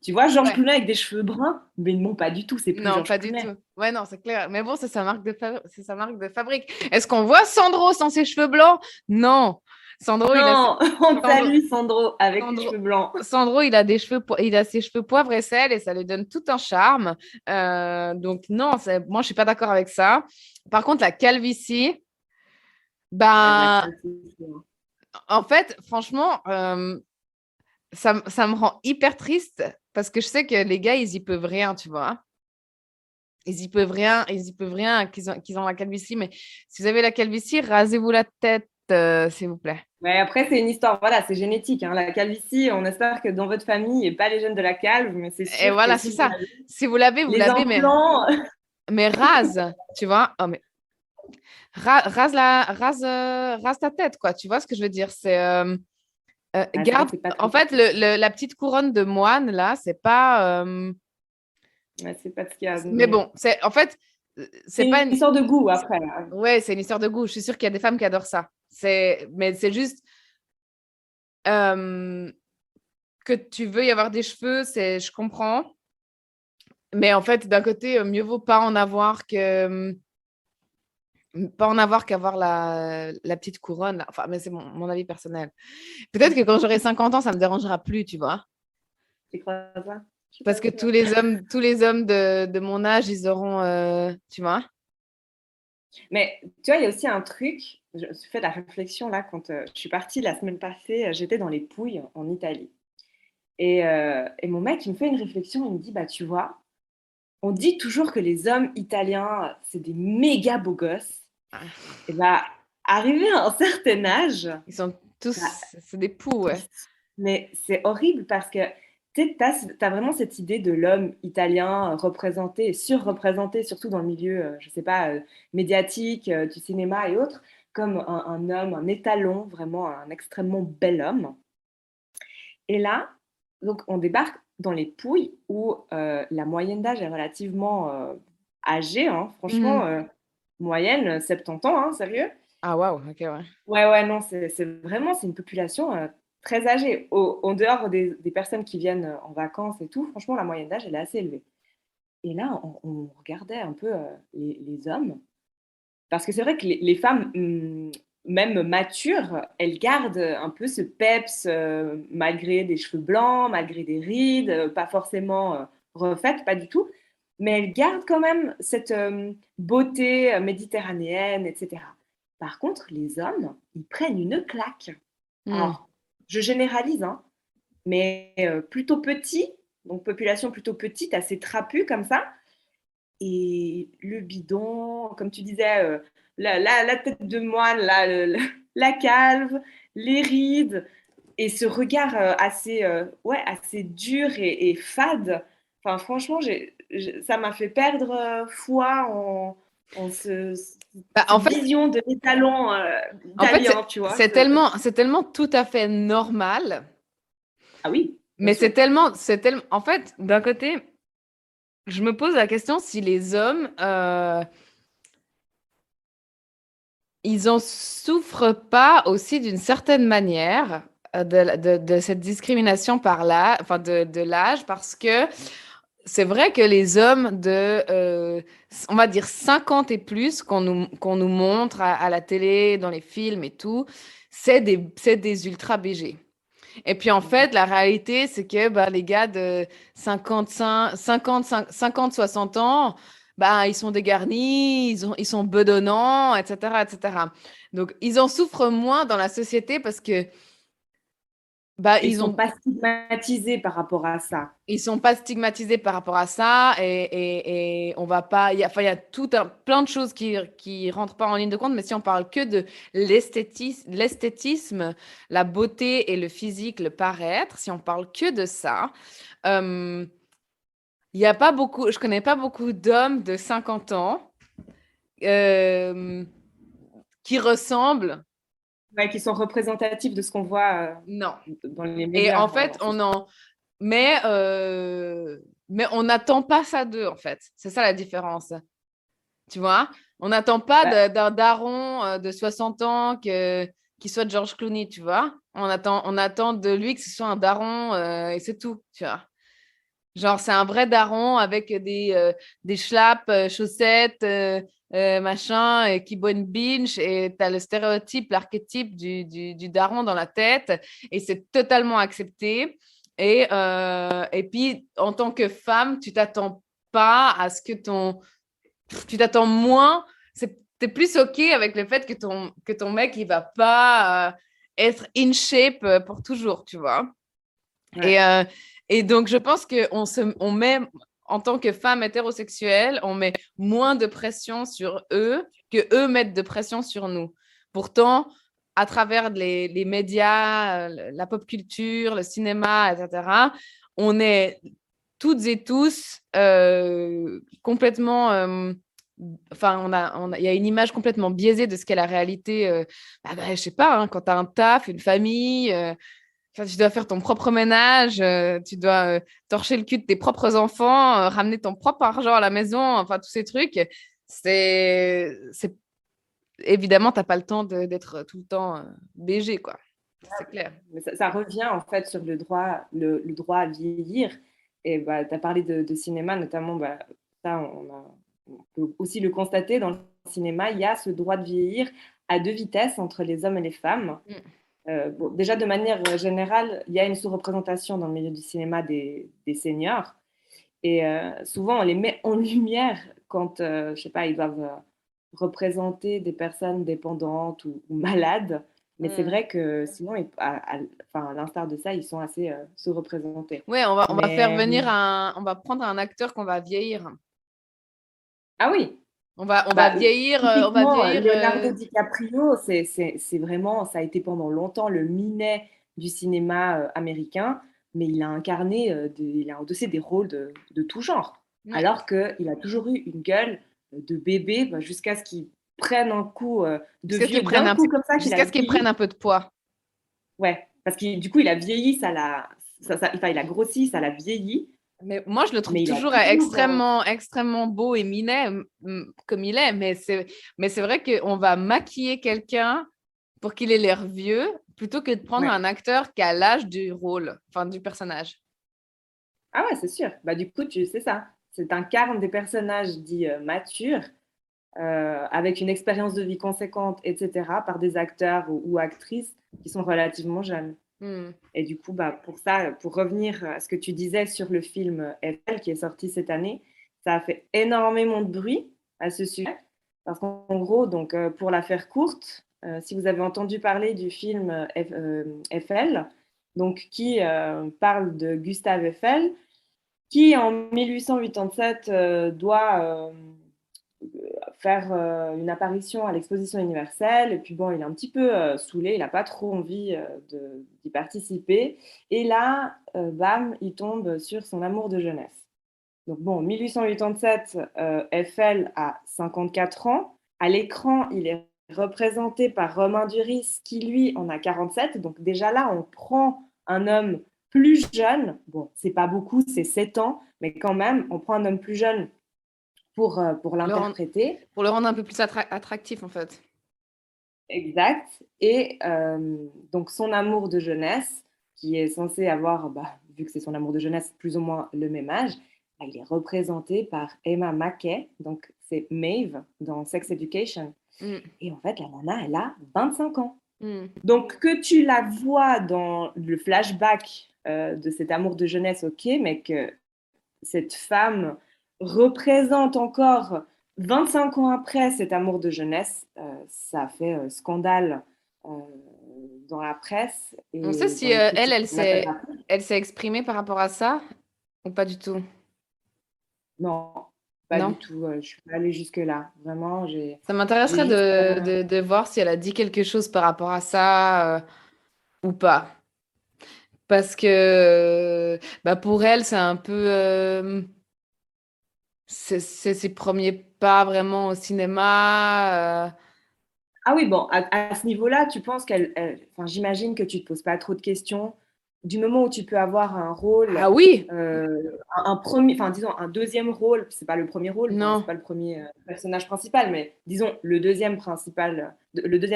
Tu vois Georges Clooney avec des cheveux bruns, mais non, pas du tout. C'est plus non, pas du tout. Ouais, non, c'est clair. Mais bon, c'est sa marque de fabrique. Est-ce qu'on voit Sandro sans ses cheveux blancs? Non. Sandro, on salue Sandro avec des cheveux blancs. Sandro, il a ses cheveux poivre et sel et ça lui donne tout un charme. Donc non, moi je suis pas d'accord avec ça. Par contre, la calvitie, en fait, franchement, ça me rend hyper triste parce que je sais que les gars, ils y peuvent rien, tu vois. Ils y peuvent rien, qu'ils ont la calvitie. Mais si vous avez la calvitie, rasez-vous la tête, s'il vous plaît. Mais après, c'est une histoire, voilà, c'est génétique. Hein. La calvitie, on espère que dans votre famille, il n'y ait pas les gènes de la calve, mais c'est sûr Et voilà, que c'est si ça. Si vous l'avez, vous les l'avez, implants, mais rase, tu vois. Oh, mais rase ta tête, quoi. Tu vois ce que je veux dire? C'est garde. c'est pas très En fait, la petite couronne de moine là, c'est pas. ouais, c'est pas ce qu'il y a. Mais bon, c'est en fait, c'est pas une histoire de goût après. Là. Ouais, c'est une histoire de goût. Je suis sûre qu'il y a des femmes qui adorent ça. Mais c'est juste que tu veux y avoir des cheveux, je comprends. Mais en fait, d'un côté, mieux vaut pas en avoir qu'avoir la petite couronne. Là. Enfin, mais c'est mon avis personnel. Peut-être que quand j'aurai 50 ans, ça me dérangera plus, tu vois. Tu crois ça? Parce que tous les hommes de mon âge, ils auront, tu vois. Mais tu vois, il y a aussi un truc, je me suis fait la réflexion là quand je suis partie la semaine passée, j'étais dans les Pouilles en Italie. Et mon mec, il me fait une réflexion, il me dit, bah tu vois, on dit toujours que les hommes italiens, c'est des méga beaux gosses. Et bah, arrivé à un certain âge... Ils sont tous... c'est des poux, ouais. Mais c'est horrible parce que tu as vraiment cette idée de l'homme italien représenté et surreprésenté, surtout dans le milieu, je ne sais pas, médiatique, du cinéma et autres, comme un homme, un étalon, vraiment un extrêmement bel homme. Et là, donc, on débarque dans les Pouilles où la moyenne d'âge est relativement âgée, hein, franchement, moyenne 70 ans, hein, sérieux. Ah waouh, ok, ouais. Ouais, non, c'est vraiment, c'est une population très âgée. En dehors des personnes qui viennent en vacances et tout, franchement, la moyenne d'âge, elle est assez élevée. Et là, on regardait un peu les hommes, parce que c'est vrai que les femmes, même matures, elles gardent un peu ce peps, malgré des cheveux blancs, malgré des rides, pas forcément refaites, pas du tout, mais elles gardent quand même cette beauté méditerranéenne, etc. Par contre, les hommes, ils prennent une claque. Alors, je généralise, hein, mais plutôt petits, donc population plutôt petite, assez trapue comme ça. Et le bidon, comme tu disais, la tête de moine, la calve, les rides, et ce regard assez dur et fade. Enfin, franchement, ça m'a fait perdre foi en cette vision de l'étalon italien, en fait, tu vois. C'est tellement tout à fait normal. Ah oui. Mais c'est tellement... En fait, d'un côté, je me pose la question si les hommes, ils en souffrent pas aussi d'une certaine manière de cette discrimination de l'âge, parce que c'est vrai que les hommes on va dire 50 et plus, qu'on nous montre à la télé, dans les films et tout, c'est des ultra BG. Et puis, en fait, la réalité, c'est que les gars de 50, 60 ans, ils sont dégarnis, ils sont bedonnants, etc., etc. Donc, ils en souffrent moins dans la société parce que ils sont pas stigmatisés par rapport à ça. Ils sont pas stigmatisés par rapport à ça et on va pas... Il y a plein de choses qui rentrent pas en ligne de compte, mais si on parle que de l'esthétisme, la beauté et le physique, le paraître, si on parle que de ça, il y a pas beaucoup... Je connais pas beaucoup d'hommes de 50 ans qui ressemblent... Ouais, qui sont représentatifs de ce qu'on voit non. Dans les médias. Et en fait, mais on n'attend pas ça d'eux, en fait. C'est ça la différence. Tu vois? On n'attend pas d'un daron de 60 ans qui soit George Clooney, tu vois? On attend de lui que ce soit un daron et c'est tout, tu vois? Genre, c'est un vrai daron avec des schlaps, chaussettes, machin, et qui boit une binge, et tu as le stéréotype, l'archétype du daron dans la tête, et c'est totalement accepté. Et puis, en tant que femme, tu t'attends pas à ce que tu t'attends moins. T'es plus OK avec le fait que ton mec, il va pas être in shape pour toujours, tu vois. Ouais. Et donc, je pense on met, en tant que femme hétérosexuelle, on met moins de pression sur eux que eux mettent de pression sur nous. Pourtant, à travers les médias, la pop culture, le cinéma, etc., on est toutes et tous complètement... il y a une image complètement biaisée de ce qu'est la réalité. Je sais pas, hein, quand tu as un taf, une famille, tu dois faire ton propre ménage, tu dois torcher le cul de tes propres enfants, ramener ton propre argent à la maison, enfin, tous ces trucs. C'est... Évidemment, tu n'as pas le temps d'être tout le temps BG, quoi. C'est clair. Mais ça revient en fait sur le droit à vieillir. Et bah, tu as parlé de cinéma, notamment, bah, ça, on peut aussi le constater dans le cinéma, il y a ce droit de vieillir à deux vitesses entre les hommes et les femmes. Bon, déjà, de manière générale, il y a une sous-représentation dans le milieu du cinéma des seniors. Et souvent, on les met en lumière quand, je sais pas, ils doivent représenter des personnes dépendantes ou malades. Mais c'est vrai que sinon, à l'instar de ça, ils sont assez sous-représentés. Ouais, on va faire venir on va prendre un acteur qu'on va vieillir. Ah oui. On va vieillir. Leonardo DiCaprio, c'est vraiment, ça a été pendant longtemps le Minet du cinéma américain, mais il a incarné, il a endossé des rôles de tout genre, alors qu'il a toujours eu une gueule de bébé jusqu'à ce qu'il prenne un coup de vieux d'un coup comme ça. Jusqu'à ce qu'il prenne un peu de poids. Ouais, parce que du coup, il a vieilli, il a grossi, ça l'a vieilli. Mais moi, je le trouve toujours extrêmement beau et minet comme il est. Mais c'est vrai qu'on va maquiller quelqu'un pour qu'il ait l'air vieux plutôt que de prendre un acteur qui a l'âge du rôle, enfin du personnage. Ah ouais, c'est sûr. Bah, du coup, tu sais ça. C'est incarne des personnages dits matures, avec une expérience de vie conséquente, etc., par des acteurs ou actrices qui sont relativement jeunes. Et du coup, bah, pour revenir à ce que tu disais sur le film Eiffel qui est sorti cette année, ça a fait énormément de bruit à ce sujet. Parce qu'en gros, donc, pour la faire courte, si vous avez entendu parler du film Eiffel, donc, qui parle de Gustave Eiffel, qui en 1887 doit faire une apparition à l'exposition universelle. Et puis bon, il est un petit peu saoulé, il n'a pas trop envie d'y participer. Et là, bam, il tombe sur son amour de jeunesse. Donc bon, 1887, Eiffel a 54 ans. À l'écran, il est représenté par Romain Duris, qui lui en a 47. Donc déjà là, on prend un homme plus jeune. Bon, c'est pas beaucoup, c'est 7 ans, mais quand même, on prend un homme plus jeune pour l'interpréter. Pour le rendre un peu plus attractif, en fait. Exact. Et donc, son amour de jeunesse, qui est censé avoir, vu que c'est son amour de jeunesse, plus ou moins le même âge, il est représenté par Emma Mackey, donc c'est Maeve dans Sex Education. Et en fait, la nana, elle a 25 ans. Donc, que tu la vois dans le flashback de cet amour de jeunesse, ok, mais que cette femme représente encore 25 ans après cet amour de jeunesse, ça a fait scandale dans la presse. Et on sait si elle s'est exprimée par rapport à ça ou pas du tout? Non, pas du tout. Je suis pas allée jusque-là. Vraiment, ça m'intéresserait de voir si elle a dit quelque chose par rapport à ça ou pas. Parce que pour elle, c'est un peu... c'est ses premiers pas vraiment au cinéma. Ah oui, bon, à ce niveau-là, tu penses j'imagine que tu ne te poses pas trop de questions. Du moment où tu peux avoir un rôle, ah oui, un premier, disons un deuxième rôle, c'est pas le premier rôle, c'est pas le premier personnage principal, mais disons le deuxième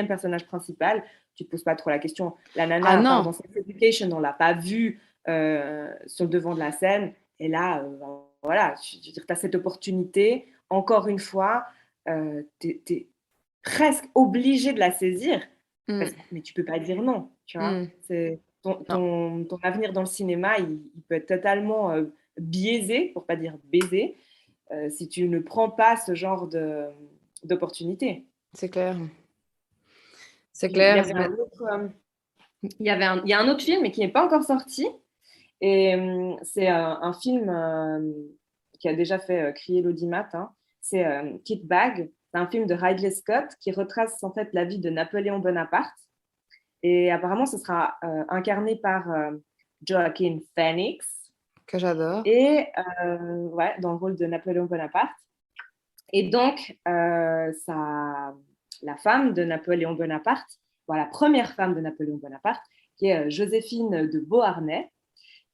personnage principal, tu te poses pas trop la question. La nana, dans Sex Education, on l'a pas vue sur le devant de la scène, et là, voilà, tu as cette opportunité. Encore une fois, tu es presque obligé de la saisir, mais tu peux pas dire non, tu vois. C'est ton avenir dans le cinéma, il peut être totalement biaisé, pour pas dire baisé, si tu ne prends pas ce genre d'opportunité. C'est clair. C'est clair. Il y a un autre film, mais qui n'est pas encore sorti, Et c'est un film qui a déjà fait crier l'audimat. Hein. C'est Kit Bag. C'est un film de Ridley Scott qui retrace en fait la vie de Napoléon Bonaparte. Et apparemment, ce sera incarné par Joaquin Phoenix. Que j'adore. Et ouais, dans le rôle de Napoléon Bonaparte. Et donc, la femme de Napoléon Bonaparte, voilà, la première femme de Napoléon Bonaparte, qui est Joséphine de Beauharnais,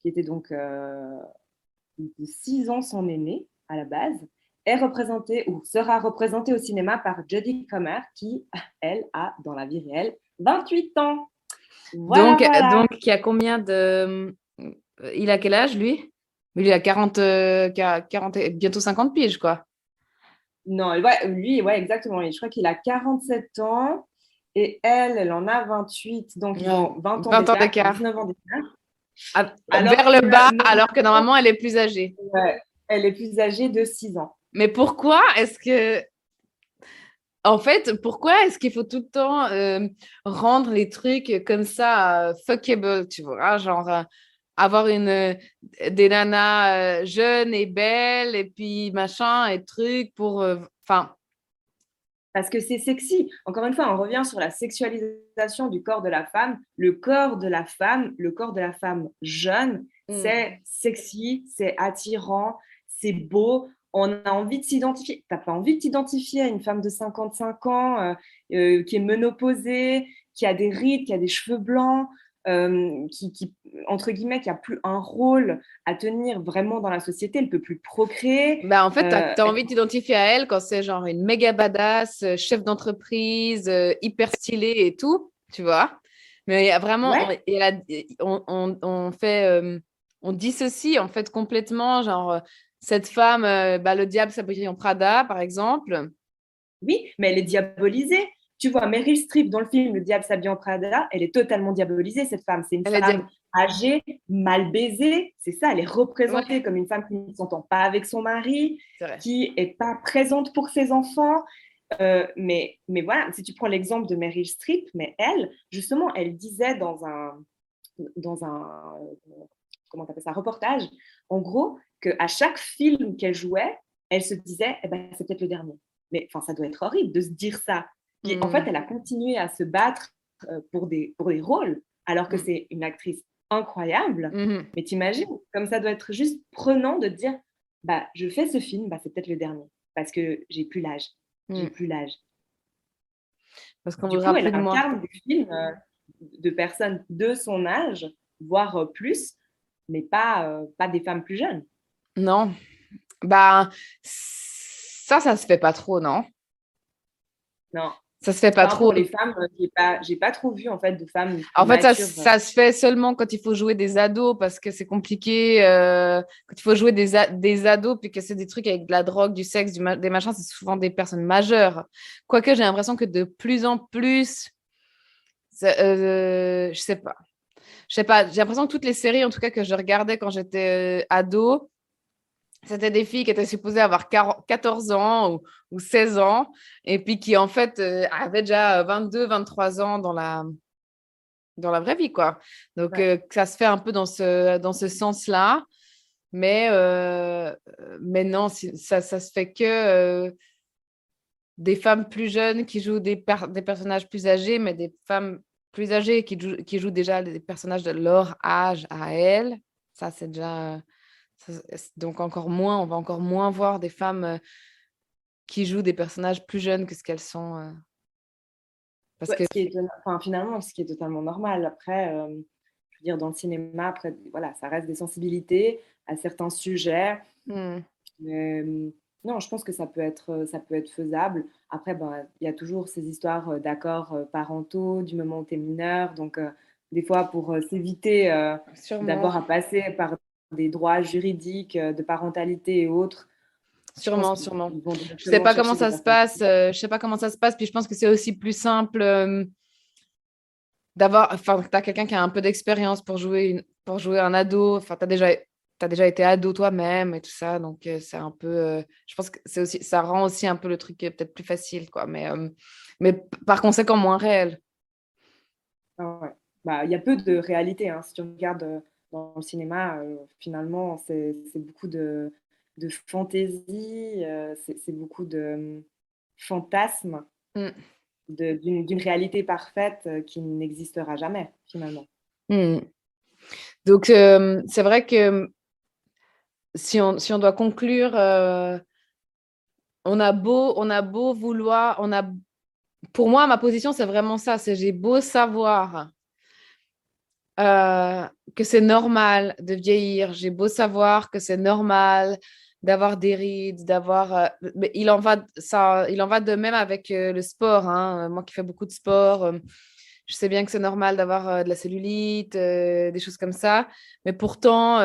qui était donc de 6 ans son aînée à la base, est représentée ou sera représentée au cinéma par Jodie Comer, qui, elle, a, dans la vie réelle, 28 ans. Voilà, Donc, il y a combien de... Il a quel âge, lui? Il a 40, bientôt 50 piges, quoi. Non, ouais, lui, ouais, exactement. Je crois qu'il a 47 ans et elle en a 28. Donc, ils ont 20 ans d'écart. 19 ans d'écart. Vers le bas, alors que normalement, elle est plus âgée. Ouais, elle est plus âgée de 6 ans. Mais pourquoi est-ce que... En fait, pourquoi est-ce qu'il faut tout le temps rendre les trucs comme ça fuckable, tu vois, genre avoir des nanas jeunes et belles et puis machin et trucs pour... Enfin... Parce que c'est sexy. Encore une fois, on revient sur la sexualisation du corps de la femme. Le corps de la femme jeune, c'est sexy, c'est attirant, c'est beau. On a envie de s'identifier. Tu n'as pas envie de t'identifier à une femme de 55 ans qui est ménopausée, qui a des rides, qui a des cheveux blancs, qui, entre guillemets, qui n'a plus un rôle à tenir vraiment dans la société. Elle ne peut plus procréer. Bah, en fait, tu as envie de t'identifier à elle quand c'est genre une méga badass, chef d'entreprise, hyper stylée et tout, tu vois. Mais il y a vraiment... Ouais. On fait... on dissocie en fait complètement, genre... Cette femme, le diable s'habille en Prada, par exemple. Oui, mais elle est diabolisée. Tu vois, Meryl Streep dans le film Le diable s'habille en Prada, elle est totalement diabolisée, cette femme. C'est une femme âgée, mal baisée. C'est ça, elle est représentée comme une femme qui ne s'entend pas avec son mari, qui n'est pas présente pour ses enfants. Mais voilà, si tu prends l'exemple de Meryl Streep, mais elle, justement, elle disait dans un comment t'appelles ça, reportage, en gros, qu'à chaque film qu'elle jouait, elle se disait, c'est peut-être le dernier. Mais ça doit être horrible de se dire ça. Puis, en fait, elle a continué à se battre pour des rôles, alors que c'est une actrice incroyable. Mais t'imagines, comme ça doit être juste prenant de dire, je fais ce film, c'est peut-être le dernier, parce que j'ai plus l'âge. J'ai plus l'âge. Parce qu'on du coup, elle incarne des films de personnes de son âge, voire plus, mais pas des femmes plus jeunes. Non. Ça se fait pas trop, non? Non. Ça se fait pas trop. Pour les femmes, j'ai pas trop vu en fait de femmes. En fait, ça se fait seulement quand il faut jouer des ados parce que c'est compliqué. Quand il faut jouer des ados puis que c'est des trucs avec de la drogue, du sexe, des machins, c'est souvent des personnes majeures. Quoique j'ai l'impression que de plus en plus, je sais pas. J'ai l'impression que toutes les séries, en tout cas, que je regardais quand j'étais ado, c'était des filles qui étaient supposées avoir 14 ans ou 16 ans, et puis qui, en fait, avaient déjà 22, 23 ans dans la vraie vie, quoi. Donc, ça se fait un peu dans ce sens-là, mais non, ça se fait que des femmes plus jeunes qui jouent des personnages plus âgés, mais des femmes plus âgées qui jouent déjà des personnages de leur âge à elles. Ça, c'est déjà... donc, on va encore moins voir des femmes qui jouent des personnages plus jeunes que ce qu'elles sont. Parce que... finalement, ce qui est totalement normal. Après, je veux dire, dans le cinéma, après, voilà, ça reste des sensibilités à certains sujets. Mais, non, je pense que ça peut être faisable. Après, il y a toujours ces histoires d'accords parentaux du moment où tu es mineur. Donc, des fois, pour s'éviter d'avoir à passer par des droits juridiques de parentalité et autres. Sûrement. Je sais pas comment ça se passe. Puis je pense que c'est aussi plus simple d'avoir... Enfin, tu as quelqu'un qui a un peu d'expérience pour jouer un ado. Enfin, tu as déjà été ado toi-même et tout ça. Donc, c'est un peu... je pense que ça rend aussi un peu le truc peut-être plus facile, quoi. Mais par conséquent, moins réel. Ah ouais. Il y a peu de réalité. Hein. Si tu regardes dans le cinéma, finalement, c'est beaucoup de fantaisie, c'est beaucoup de fantasmes Mm. d'une réalité parfaite qui n'existera jamais, finalement. Mm. Donc, c'est vrai que si on doit conclure, on a beau vouloir, pour moi, ma position, c'est vraiment ça, c'est j'ai beau savoir que c'est normal de vieillir, j'ai beau savoir que c'est normal d'avoir des rides, mais il en va de même avec le sport, hein. Moi qui fais beaucoup de sport, je sais bien que c'est normal d'avoir de la cellulite, des choses comme ça, mais pourtant,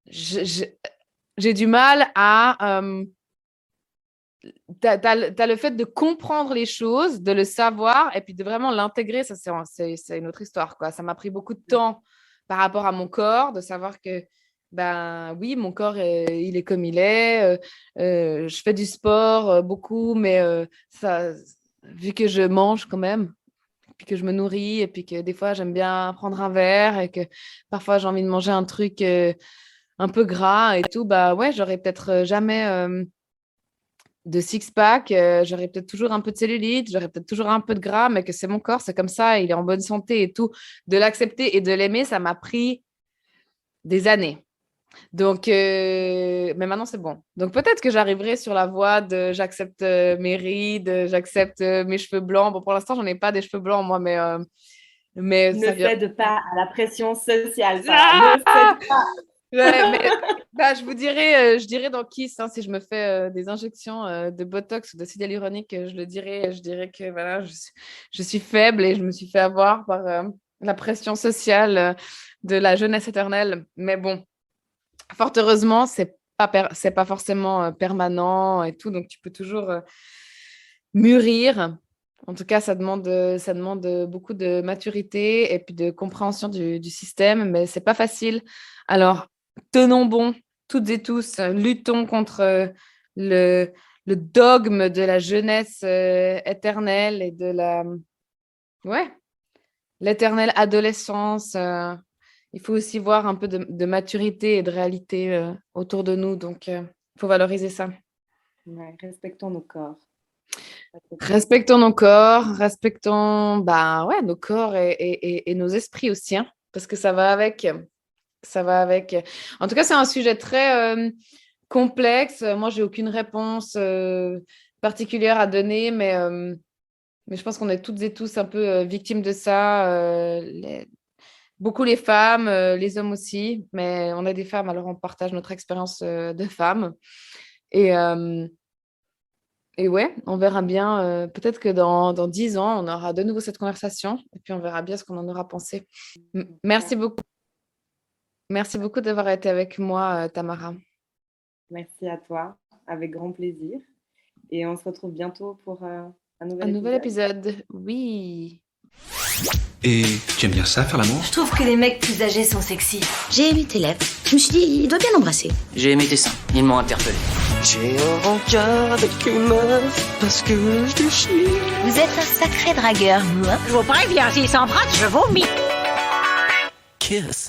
j'ai du mal à... T'as le fait de comprendre les choses, de le savoir, et puis de vraiment l'intégrer, ça c'est une autre histoire, quoi. Ça m'a pris beaucoup de temps par rapport à mon corps, de savoir que, ben oui, mon corps, il est comme il est. Je fais du sport beaucoup, mais vu que je mange quand même, puis que je me nourris, et puis que des fois, j'aime bien prendre un verre, et que parfois, j'ai envie de manger un truc un peu gras et tout, bah ouais, j'aurais peut-être jamais... de six-pack, j'aurais peut-être toujours un peu de cellulite, j'aurais peut-être toujours un peu de gras, mais que c'est mon corps, c'est comme ça, il est en bonne santé et tout. De l'accepter et de l'aimer, ça m'a pris des années. Donc, mais maintenant, c'est bon. Donc, peut-être que j'arriverai sur la voie de j'accepte mes rides, j'accepte mes cheveux blancs. Bon, pour l'instant, j'en ai pas des cheveux blancs, moi, mais Ne ça vient... cède pas à la pression sociale, Sarah. Ne cède pas. Ouais, mais je vous dirais, je dirais dans Kiss, hein, si je me fais des injections de Botox ou d'acide hyaluronique, je dirais que voilà, je suis faible et je me suis fait avoir par la pression sociale de la jeunesse éternelle. Mais bon, fort heureusement, c'est pas forcément permanent et tout, donc tu peux toujours mûrir. En tout cas, ça demande beaucoup de maturité et puis de compréhension du système, mais c'est pas facile. Alors, tenons bon, toutes et tous, luttons contre le dogme de la jeunesse éternelle et de l'éternelle adolescence. Il faut aussi voir un peu de maturité et de réalité autour de nous, donc il faut valoriser ça. Ouais, respectons nos corps. Respectons nos corps, respectons nos corps et nos esprits aussi, hein, parce que ça va avec. Ça va avec. En tout cas, c'est un sujet très complexe. Moi, j'ai aucune réponse particulière à donner, mais je pense qu'on est toutes et tous un peu victimes de ça. Beaucoup les femmes, les hommes aussi, mais on est des femmes, alors on partage notre expérience de femmes. Et ouais, on verra bien. Peut-être que dans 10 ans, on aura de nouveau cette conversation, et puis on verra bien ce qu'on en aura pensé. Merci beaucoup. Merci beaucoup d'avoir été avec moi, Tamara. Merci à toi, avec grand plaisir. Et on se retrouve bientôt pour un nouvel épisode. Oui. Et tu aimes bien ça, faire l'amour? Je trouve que les mecs plus âgés sont sexy. J'ai aimé tes lèvres. Je me suis dit, il doit bien l'embrasser. J'ai aimé tes seins, ils m'ont interpellé. J'ai un rencard avec une meuf parce que je lui chie. Vous êtes un sacré dragueur, vous, hein? Je vous préviens, s'il s'embrasse, je vomis. Kiss.